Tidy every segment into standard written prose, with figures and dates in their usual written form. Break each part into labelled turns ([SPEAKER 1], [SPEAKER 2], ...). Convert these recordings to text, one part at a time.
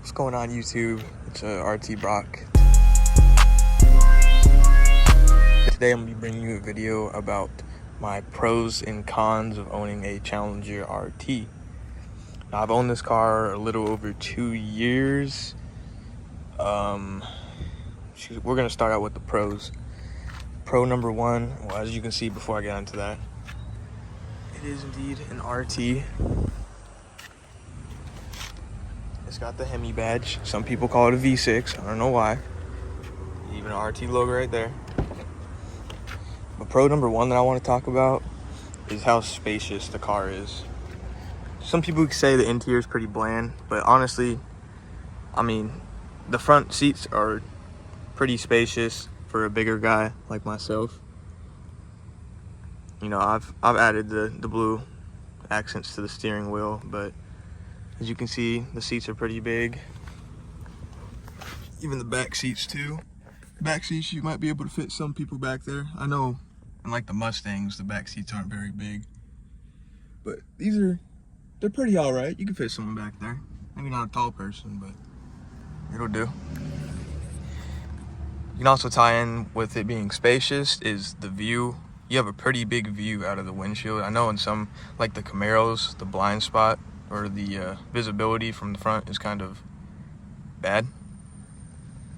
[SPEAKER 1] What's going on, YouTube? It's RT Brock. Today I'm going to be bringing you a video about my pros and cons of owning a Challenger RT. Now, I've owned this car a little over 2 years. We're going to start out with the pros. Pro number one, well, as you can see before I get into that, it is indeed an RT. It's got the Hemi badge. Some people call it a V6. I don't know why. Even an RT logo right there. But pro number one that I want to talk about is how spacious the car is. Some people say the interior is pretty bland, but honestly, I mean, the front seats are pretty spacious for a bigger guy like myself. You know, I've added the blue accents to the steering wheel, but as you can see, the seats are pretty big. Even the back seats too. Back seats, you might be able to fit some people back there. I know, unlike the Mustangs, the back seats aren't very big. But they're pretty all right. You can fit someone back there. Maybe not a tall person, but it'll do. You can also tie in with it being spacious is the view. You have a pretty big view out of the windshield. I know in some, like the Camaros, the blind spot or the visibility from the front is kind of bad.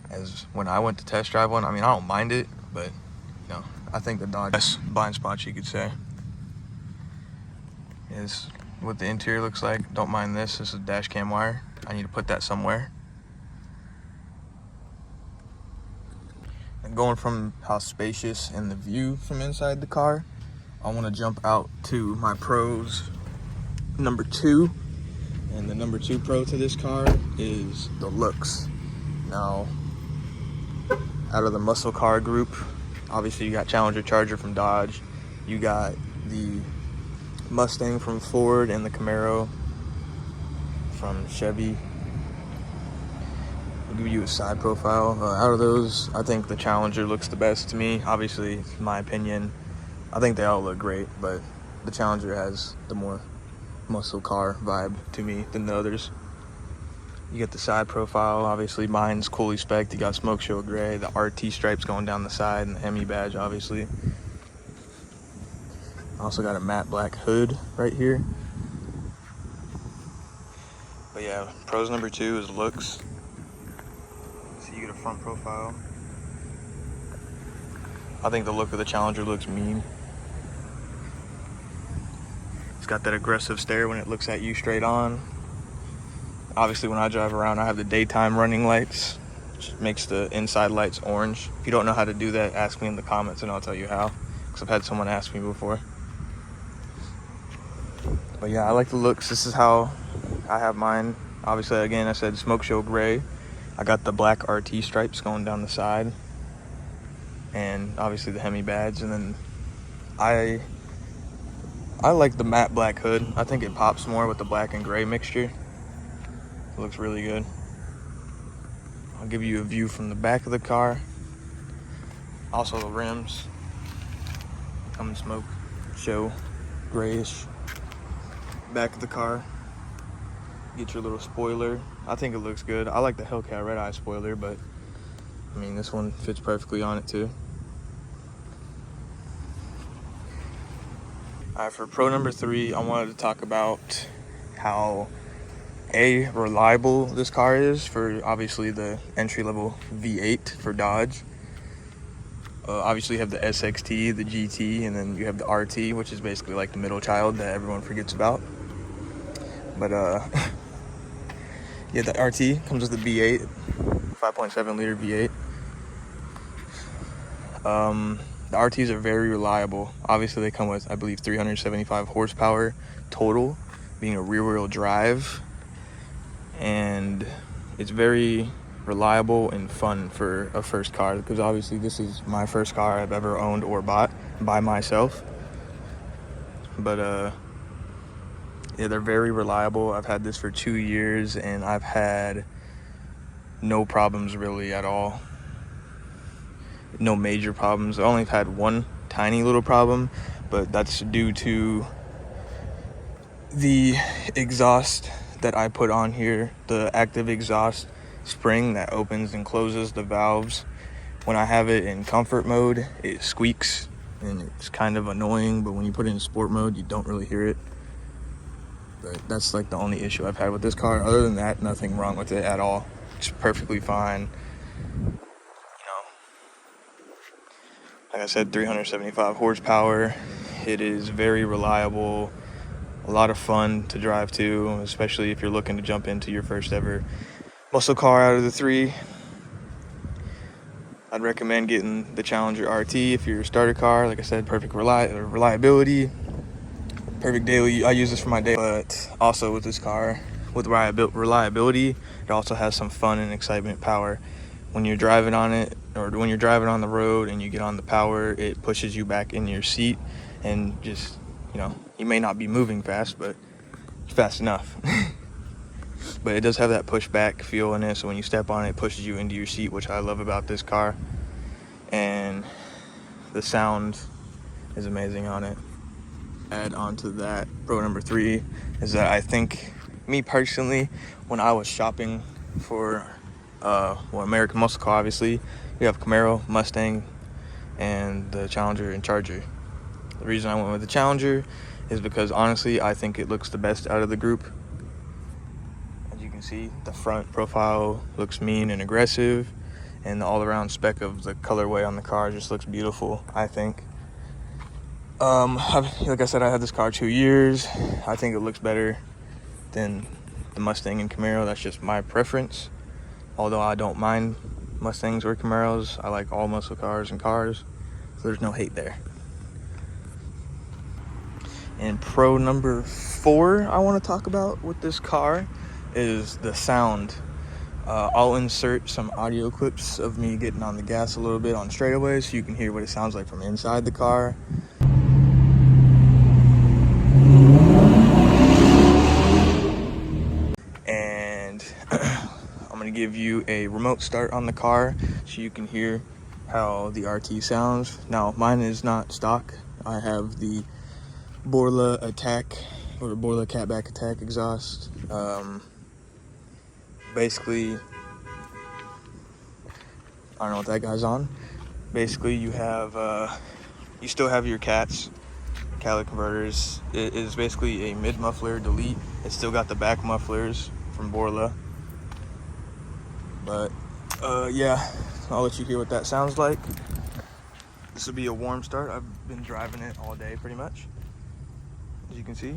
[SPEAKER 1] As when I went to test drive one, I mean, I don't mind it, but you know, I think the Dodge best blind spots, you could say, is what the interior looks like. Don't mind this. This is dash cam wire. I need to put that somewhere. And going from how spacious and the view from inside the car, I want to jump out to my pros number two. And the number two pro to this car is the looks. Now, out of the muscle car group, obviously you got Challenger, Charger from Dodge, you got the Mustang from Ford, and the Camaro from Chevy. I'll give you a side profile. Out of those, I think the Challenger looks the best to me. Obviously, in my opinion, I think they all look great, but the Challenger has the more muscle car vibe to me than the others. You get the side profile. Obviously, mine's coolly spec'd. You got smoke show gray, the RT stripes going down the side, and the Hemi badge, obviously. Also got a matte black hood right here. But yeah, pros number two is looks. So you get a front profile. I think the look of the Challenger looks mean. It's got that aggressive stare when it looks at you straight on. Obviously, when I drive around, I have the daytime running lights, which makes the inside lights orange. If you don't know how to do that, ask me in the comments and I'll tell you how, because I've had someone ask me before. But yeah, I like the looks. This is how I have mine. Obviously, again, I said smoke show gray. I got the black RT stripes going down the side, and obviously the Hemi badge. And then I like the matte black hood. I think it pops more with the black and gray mixture. It looks really good. I'll give you a view from the back of the car. Also the rims come in smoke show grayish. Back of the car, get your little spoiler. I think it looks good. I like the Hellcat Red Eye spoiler, but I mean, this one fits perfectly on it too. Alright, for pro number three, I wanted to talk about how reliable this car is for obviously the entry-level V8 for Dodge. Obviously you have the SXT, the GT, and then you have the RT, which is basically like the middle child that everyone forgets about. But yeah, the RT comes with the V8, 5.7 liter V8. The RTs are very reliable. Obviously they come with, I believe, 375 horsepower total, being a rear-wheel drive. And it's very reliable and fun for a first car, because obviously this is my first car I've ever owned or bought by myself. But yeah, they're very reliable. I've had this for 2 years and I've had no problems really at all. No major problems. I only had one tiny little problem, but that's due to the exhaust that I put on here, the active exhaust spring that opens and closes the valves, when I have it in comfort mode, it squeaks and it's kind of annoying, but when you put it in sport mode, you don't really hear it. But that's like the only issue I've had with this car. Other than that, nothing wrong with it at all. It's perfectly fine. Like I said, 375 horsepower. It is very reliable, a lot of fun to drive to, especially if you're looking to jump into your first ever muscle car out of the three. I'd recommend getting the Challenger RT if you're a starter car. Like I said, perfect reliability, perfect daily. I use this for my day, but also with this car, with reliability, it also has some fun and excitement power. When you're driving on it, or when you're driving on the road and you get on the power, it pushes you back in your seat, and just, you may not be moving fast, but fast enough. But it does have that pushback feel in it, so when you step on it, it pushes you into your seat, which I love about this car. And the sound is amazing on it. Add on to that, pro number 3 is that I think, me personally, when I was shopping for American muscle car, obviously, we have Camaro, Mustang, and the Challenger and Charger. The reason I went with the Challenger is because, honestly, I think it looks the best out of the group. As you can see, the front profile looks mean and aggressive, and the all-around spec of the colorway on the car just looks beautiful, I think. Like I said, I had this car 2 years. I think it looks better than the Mustang and Camaro. That's just my preference. Although I don't mind Mustangs or Camaros, I like all muscle cars and cars, so there's no hate there. And pro number 4 I want to talk about with this car is the sound. I'll insert some audio clips of me getting on the gas a little bit on straightaways so you can hear what it sounds like from inside the car. And I'm going to give you a remote start on the car so you can hear how the RT sounds. Now, mine is not stock. I have the Borla Attack, or Borla Catback Attack exhaust. Basically, I don't know what that guy's on. Basically, you still have your catalytic converters. It is basically a mid muffler delete. It's still got the back mufflers from Borla. But yeah, I'll let you hear what that sounds like. This will be a warm start. I've been driving it all day pretty much, as you can see.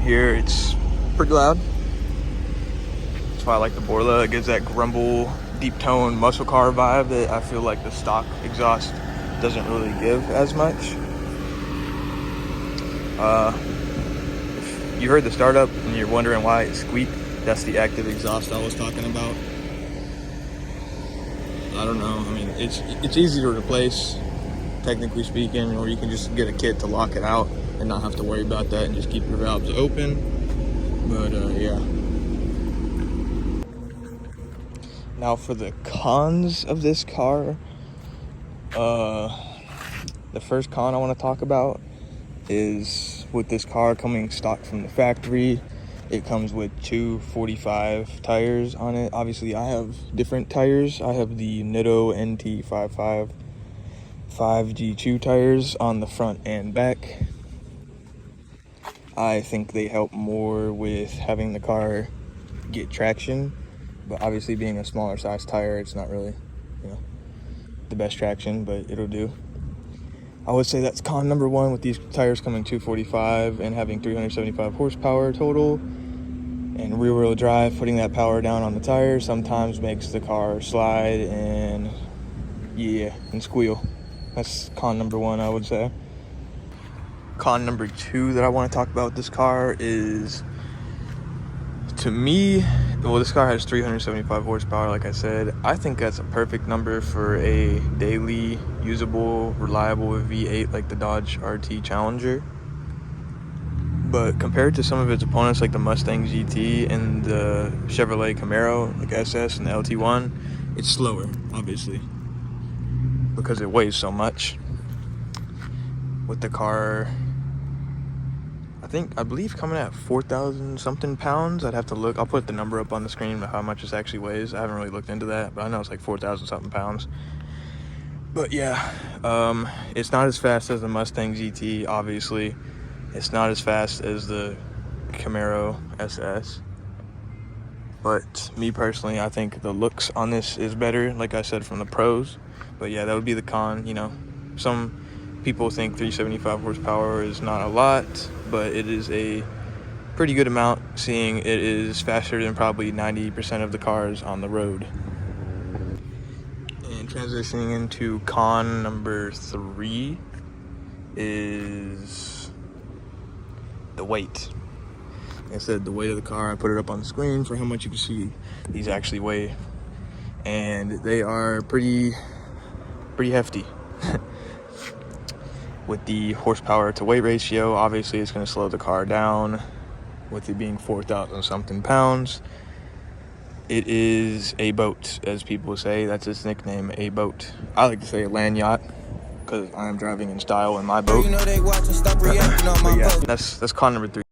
[SPEAKER 1] Here it's pretty loud. That's why I like the Borla. It gives that grumble, deep tone muscle car vibe that I feel like the stock exhaust doesn't really give as much. If you heard the startup and you're wondering why it squeaked, that's the active exhaust I was talking about. I don't know. I mean, it's easy to replace, technically speaking, or you can just get a kit to lock it out and not have to worry about that and just keep your valves open. But yeah. Now for the cons of this car, the first con I want to talk about is with this car coming stock from the factory, it comes with 245 tires on it. Obviously I have different tires. I have the Nitto NT55 5G2 tires on the front and back. I think they help more with having the car get traction, but obviously being a smaller size tire, it's not really, the best traction, but it'll do. I would say that's con number 1 with these tires coming 245 and having 375 horsepower total. And rear wheel drive, putting that power down on the tire sometimes makes the car slide and squeal. That's con number 1, I would say. Con number 2 that I want to talk about with this car is, to me, well, this car has 375 horsepower, like I said. I think that's a perfect number for a daily, usable, reliable V8 like the Dodge RT Challenger. But compared to some of its opponents like the Mustang GT and the Chevrolet Camaro, like SS and the LT1, it's slower, obviously, because it weighs so much. With the car, I believe coming at 4,000 something pounds. I'd have to look. I'll put the number up on the screen of how much it actually weighs. I haven't really looked into that, but I know it's like 4,000 something pounds. But yeah, it's not as fast as the Mustang GT, obviously. It's not as fast as the Camaro SS. But me personally, I think the looks on this is better, like I said, from the pros. But yeah, that would be the con. You know, some people think 375 horsepower is not a lot, but it is a pretty good amount, seeing it is faster than probably 90% of the cars on the road. And transitioning into con number 3 is the weight. Like I said, the weight of the car, I put it up on the screen for how much you can see these actually weigh. And they are pretty hefty. With the horsepower to weight ratio, obviously it's going to slow the car down. With it being 4,000 something pounds, it is a boat, as people say. That's its nickname, a boat. I like to say a land yacht, because I am driving in style in my boat. But yeah, that's con number 3.